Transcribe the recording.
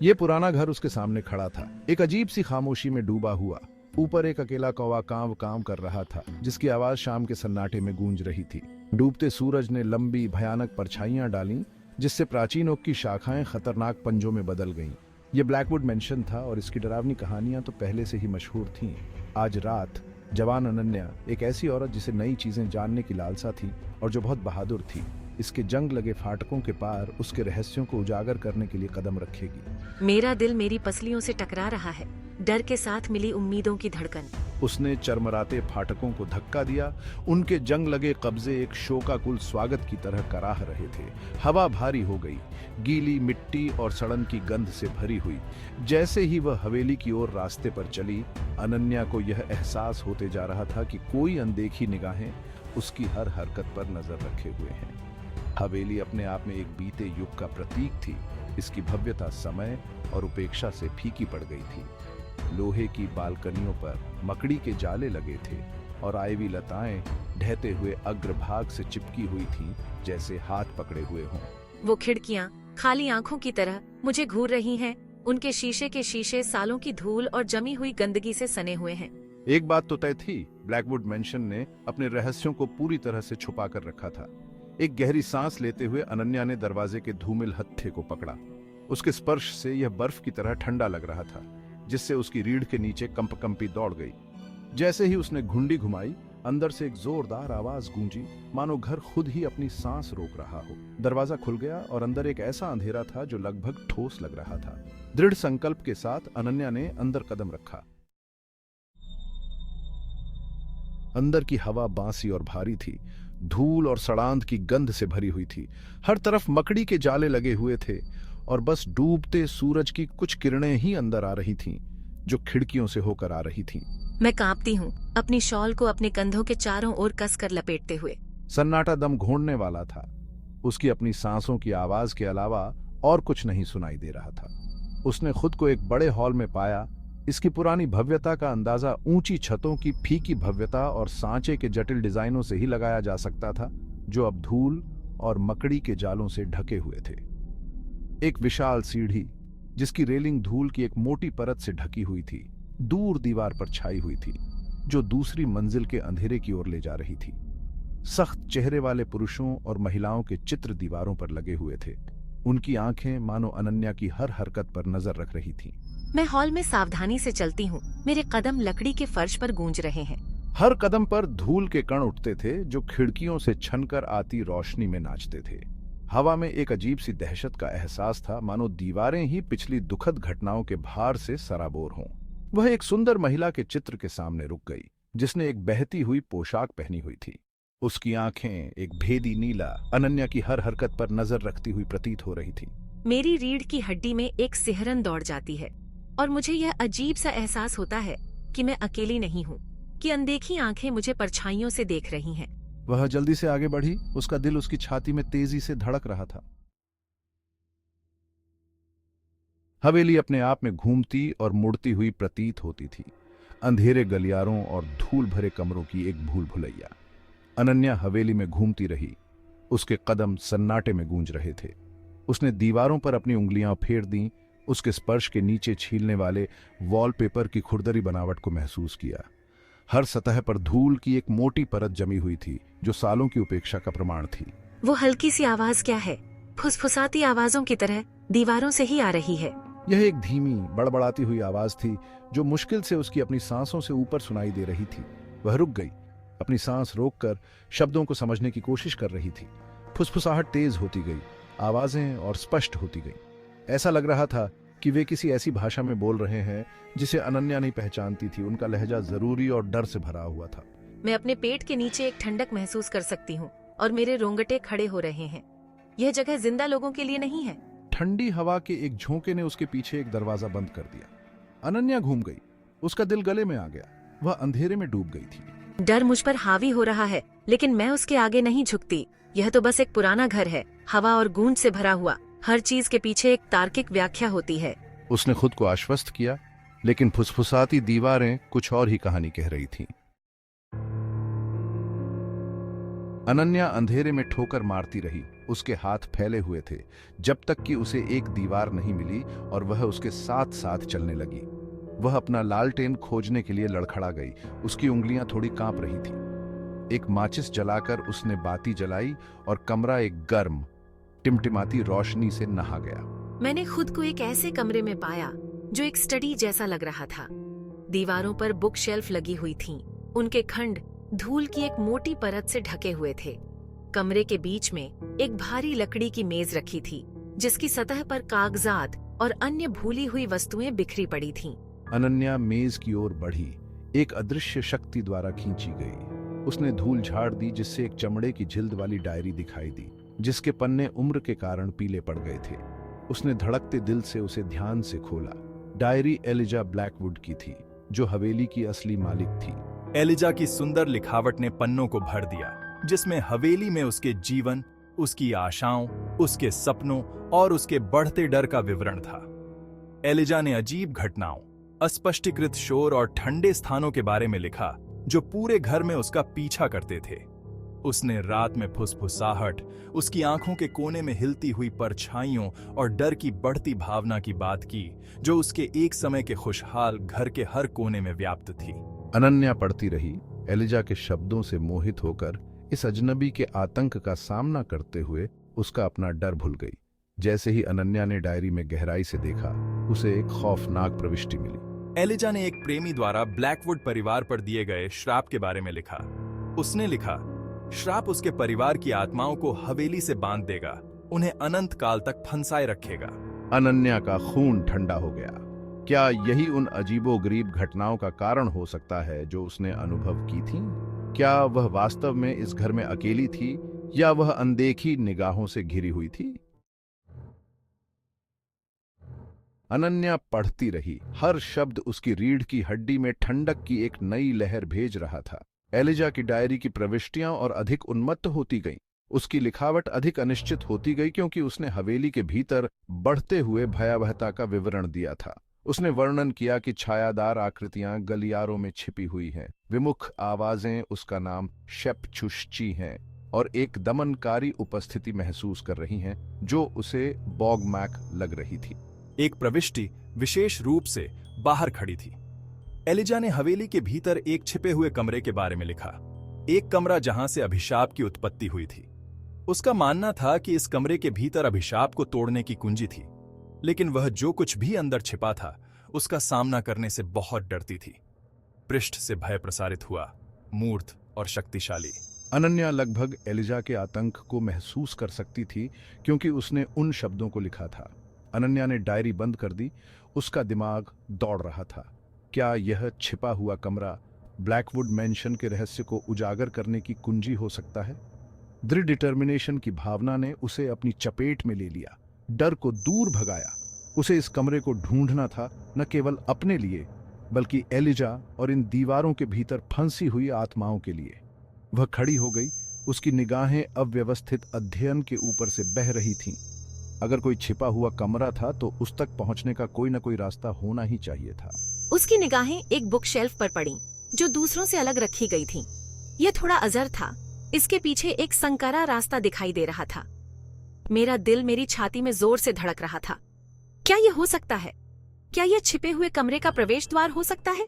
ये पुराना घर उसके सामने खड़ा था, एक अजीब सी खामोशी में डूबा हुआ। ऊपर एक अकेला कौवा कांव कांव कर रहा था, जिसकी आवाज शाम के सन्नाटे में गूंज रही थी। डूबते सूरज ने लंबी भयानक परछाइयां डाली, जिससे प्राचीन ओक की शाखाएं खतरनाक पंजों में बदल गईं। ये ब्लैकवुड मेंशन था और इसकी डरावनी कहानियां तो पहले से ही मशहूर थीं। आज रात जवान अनन्या, एक ऐसी औरत जिसे नई चीजें जानने की लालसा थी और जो बहुत बहादुर थी, इसके जंग लगे फाटकों के पार उसके रहस्यों को उजागर करने के लिए कदम रखेगी। मेरा दिल मेरी पसलियों से टकरा रहा है, डर के साथ मिली उम्मीदों की धड़कन। उसने चरमराते फाटकों को धक्का दिया। उनके जंग लगे कब्जे एक शोकाकुल स्वागत की तरह कराह रहे थे। हवा भारी हो गई, गीली मिट्टी और सड़न की गंध से भरी हुई। जैसे ही वह हवेली की ओर रास्ते पर चली, अनन्या को यह एहसास होते जा रहा था कि कोई अनदेखी निगाहें उसकी हर हरकत पर नजर रखे हुए हैं। हवेली अपने आप में एक बीते युग का प्रतीक थी। इसकी भव्यता समय और उपेक्षा से फीकी पड़ गई थी। लोहे की बालकनियों पर मकड़ी के जाले लगे थे और आईवी लताएं ढहते हुए अग्रभाग से चिपकी हुई थीं, जैसे हाथ पकड़े हुए हों। वो खिड़कियां खाली आंखों की तरह मुझे घूर रही हैं। उनके शीशे के शीशे सालों की धूल और जमी हुई गंदगी से सने हुए हैं। एक बात तो तय थी, ब्लैकवुड मेंशन ने अपने रहस्यों को पूरी तरह से छुपा कर रखा था। एक गहरी सांस लेते हुए अनन्या ने दरवाजे के धूमिल हत्थे को पकड़ा। उसके स्पर्श से यह बर्फ की तरह ठंडा लग रहा था, जिससे उसकी रीढ़ के नीचे कंपकंपी दौड़ गई। जैसे ही उसने घुंडी घुमाई, अंदर से एक जोरदार आवाज गूंजी, मानो घर खुद ही अपनी सांस रोक रहा हो। दरवाजा खुल गया और अंदर एक ऐसा अंधेरा था जो लगभग ठोस लग रहा था। दृढ़ संकल्प के साथ अनन्या ने अंदर कदम रखा। अंदर की हवा बांसी और भारी थी। धूल और सड़ांध की गंध से भरी हुई थी। हर तरफ मकड़ी के जाले लगे हुए थे और बस डूबते सूरज की कुछ किरणें ही अंदर आ रही थीं, जो खिड़कियों से होकर आ रही थीं। मैं कांपती हूँ, अपनी शॉल को अपने कंधों के चारों ओर कसकर लपेटते हुए। सन्नाटा दम घोंटने वाला था। उसकी अपनी सांसों की आवाज के अलावा और कुछ नहीं सुनाई दे रहा था। उसने खुद को एक बड़े हॉल में पाया। इसकी पुरानी भव्यता का अंदाजा ऊंची छतों की फीकी भव्यता और सांचे के जटिल डिजाइनों से ही लगाया जा सकता था, जो अब धूल और मकड़ी के जालों से ढके हुए थे। एक विशाल सीढ़ी, जिसकी रेलिंग धूल की एक मोटी परत से ढकी हुई थी, दूर दीवार पर छाई हुई थी, जो दूसरी मंजिल के अंधेरे की ओर ले जा रही थी। सख्त चेहरे वाले पुरुषों और महिलाओं के चित्र दीवारों पर लगे हुए थे। उनकी आंखें मानो अनन्या की हर हरकत पर नजर रख रही थीं। मैं हॉल में सावधानी से चलती हूँ। मेरे कदम लकड़ी के फर्श पर गूंज रहे हैं। हर कदम पर धूल के कण उठते थे, जो खिड़कियों से छनकर आती रोशनी में नाचते थे। हवा में एक अजीब सी दहशत का एहसास था, मानो दीवारें ही पिछली दुखद घटनाओं के भार से सराबोर हों। वह एक सुंदर महिला के चित्र के सामने रुक गई, जिसने एक बहती हुई पोशाक पहनी हुई थी। उसकी आंखें एक भेदी नीला अनन्या की हर हरकत पर नजर रखती हुई प्रतीत हो रही थी। मेरी रीढ़ की हड्डी में एक सिहरन दौड़ जाती है और मुझे यह अजीब सा एहसास होता है कि मैं अकेली नहीं हूँ, कि अनदेखी आंखें मुझे परछाइयों से देख रही हैं। वह जल्दी से आगे बढ़ी। उसका दिल उसकी छाती में तेजी से धड़क रहा था। हवेली अपने आप में घूमती और मुड़ती हुई प्रतीत होती थी, अंधेरे गलियारों और धूल भरे कमरों की एक भूल भुलैया। अनन्या हवेली में घूमती रही। उसके कदम सन्नाटे में गूंज रहे थे। उसने दीवारों पर अपनी उंगलियां फेर दी, उसके स्पर्श के नीचे छीलने वाले वॉलपेपर की खुरदरी बनावट को महसूस किया। हर सतह पर धूल की एक मोटी परत जमी हुई थी, जो सालों की उपेक्षा का प्रमाण थी। वो हल्की सी आवाज क्या है? फुसफुसाती आवाजों की तरह दीवारों से ही आ रही है। यह एक धीमी बड़बड़ाती हुई आवाज थी, जो मुश्किल से उसकी अपनी सांसों से ऊपर सुनाई दे रही थी। वह रुक गई, अपनी सांस रोककर शब्दों को समझने की कोशिश कर रही थी। फुसफुसाहट तेज होती गई, आवाजें और स्पष्ट होती गई। ऐसा लग रहा था कि वे किसी ऐसी भाषा में बोल रहे हैं जिसे अनन्या नहीं पहचानती थी। उनका लहजा जरूरी और डर से भरा हुआ था। मैं अपने पेट के नीचे एक ठंडक महसूस कर सकती हूँ और मेरे रोंगटे खड़े हो रहे हैं। यह जगह जिंदा लोगों के लिए नहीं है। ठंडी हवा के एक झोंके ने उसके पीछे एक दरवाजा बंद कर दिया। अनन्या घूम गई। उसका दिल गले में आ गया। वह अंधेरे में डूब गई थी। डर मुझ पर हावी हो रहा है, लेकिन मैं उसके आगे नहीं झुकती। यह तो बस एक पुराना घर है, हवा और गूंज से भरा हुआ। हर चीज के पीछे एक तार्किक व्याख्या होती है। उसने खुद को आश्वस्त किया, लेकिन फुसफुसाती दीवारें कुछ और ही कहानी कह रही थीं। अनन्या अंधेरे में ठोकर मारती रही। उसके हाथ फैले हुए थे, जब तक कि उसे एक दीवार नहीं मिली और वह उसके साथ साथ चलने लगी। वह अपना लालटेन खोजने के लिए लड़खड़ा गई। उसकी उंगलियां थोड़ी कांप रही थी। एक माचिस जलाकर उसने बाती जलाई और कमरा एक गर्म, टिमटिमाती रोशनी से नहा गया। मैंने खुद को एक ऐसे कमरे में पाया जो एक स्टडी जैसा लग रहा था। दीवारों पर बुक शेल्फ लगी हुई थीं। उनके खंड धूल की एक मोटी परत से ढके हुए थे। कमरे के बीच में एक भारी लकड़ी की मेज रखी थी, जिसकी सतह पर कागजात और अन्य भूली हुई वस्तुएं बिखरी पड़ी थीं। अनन्या मेज की ओर बढ़ी, एक अदृश्य शक्ति द्वारा खींची गई। उसने धूल झाड़ दी, जिससे एक चमड़े की जिल्द वाली डायरी दिखाई दी, जिसके पन्ने उम्र के कारण पीले पड़ गए थे। उसने धड़कते दिल से उसे ध्यान से खोला। डायरी एलिजा ब्लैकवुड की थी, जो हवेली की असली मालिक थी। एलिजा की सुंदर लिखावट ने पन्नों को भर दिया, जिसमें हवेली में उसके जीवन, उसकी आशाओं, उसके सपनों और उसके बढ़ते डर का विवरण था। एलिजा ने अजीब घटनाओं, अस्पष्टीकृत शोर और ठंडे स्थानों के बारे में लिखा, जो पूरे घर में उसका पीछा करते थे। उसने रात में फुसफुसाहट, उसकी आंखों के कोने में हिलती हुई परछाइयों और डर की बढ़ती भावना की बात की, जो उसके एक समय के खुशहाल घर के हर कोने में व्याप्त थी। अनन्या पढ़ती रही, एलिजा के शब्दों से मोहित होकर इस अजनबी के आतंक का सामना करते हुए उसका अपना डर भूल गई। जैसे ही अनन्या ने डायरी में गहराई से देखा, उसे एक खौफनाक प्रविष्टि मिली। एलिजा ने एक प्रेमी द्वारा ब्लैकवुड परिवार पर दिए गए श्राप के बारे में लिखा। उसने लिखा, श्राप उसके परिवार की आत्माओं को हवेली से बांध देगा, उन्हें अनंत काल तक फंसाए रखेगा। अनन्या का खून ठंडा हो गया। क्या यही उन अजीबोगरीब घटनाओं का कारण हो सकता है जो उसने अनुभव की थी? क्या वह वास्तव में इस घर में अकेली थी, या वह अनदेखी निगाहों से घिरी हुई थी? अनन्या पढ़ती रही। हर शब्द उसकी रीढ़ की हड्डी में ठंडक की एक नई लहर भेज रहा था। एलिजा की डायरी की प्रविष्टियां और अधिक उन्मत्त होती गईं। उसकी लिखावट अधिक अनिश्चित होती गई, क्योंकि उसने हवेली के भीतर बढ़ते हुए भयावहता का विवरण दिया था। उसने वर्णन किया कि छायादार आकृतियां गलियारों में छिपी हुई हैं, विमुख आवाजें उसका नाम शेपचुश्ची हैं और एक दमनकारी उपस्थिति महसूस कर रही हैं, जो उसे बॉगमैक लग रही थी। एक प्रविष्टि विशेष रूप से बाहर खड़ी थी। एलिजा ने हवेली के भीतर एक छिपे हुए कमरे के बारे में लिखा, एक कमरा जहां से अभिशाप की उत्पत्ति हुई थी। उसका मानना था कि इस कमरे के भीतर अभिशाप को तोड़ने की कुंजी थी, लेकिन वह जो कुछ भी अंदर छिपा था, उसका सामना करने से बहुत डरती थी। पृष्ठ से भय प्रसारित हुआ, मूर्त और शक्तिशाली। अनन्या लगभग एलिजा के आतंक को महसूस कर सकती थी, क्योंकि उसने उन शब्दों को लिखा था। अनन्या ने डायरी बंद कर दी। उसका दिमाग दौड़ रहा था। क्या यह छिपा हुआ कमरा ब्लैकवुड मैंशन के रहस्य को उजागर करने की कुंजी हो सकता है? दृढ़ डिटर्मिनेशन की भावना ने उसे अपनी चपेट में ले लिया, डर को दूर भगाया। उसे इस कमरे को ढूंढना था, न केवल अपने लिए, बल्कि एलिजा और इन दीवारों के भीतर फंसी हुई आत्माओं के लिए। वह खड़ी हो गई। उसकी निगाहें अव्यवस्थित अध्ययन के ऊपर से बह रही थीं। अगर कोई छिपा हुआ कमरा था, तो उस तक पहुंचने का कोई न कोई रास्ता होना ही चाहिए था। उसकी निगाहें एक बुक शेल्फ पर पड़ी, जो दूसरों से अलग रखी गई थी। यह थोड़ा अजर था। इसके पीछे एक संकरा रास्ता दिखाई दे रहा था। मेरा दिल मेरी छाती में जोर से धड़क रहा था। क्या यह हो सकता है? क्या यह छिपे हुए कमरे का प्रवेश द्वार हो सकता है?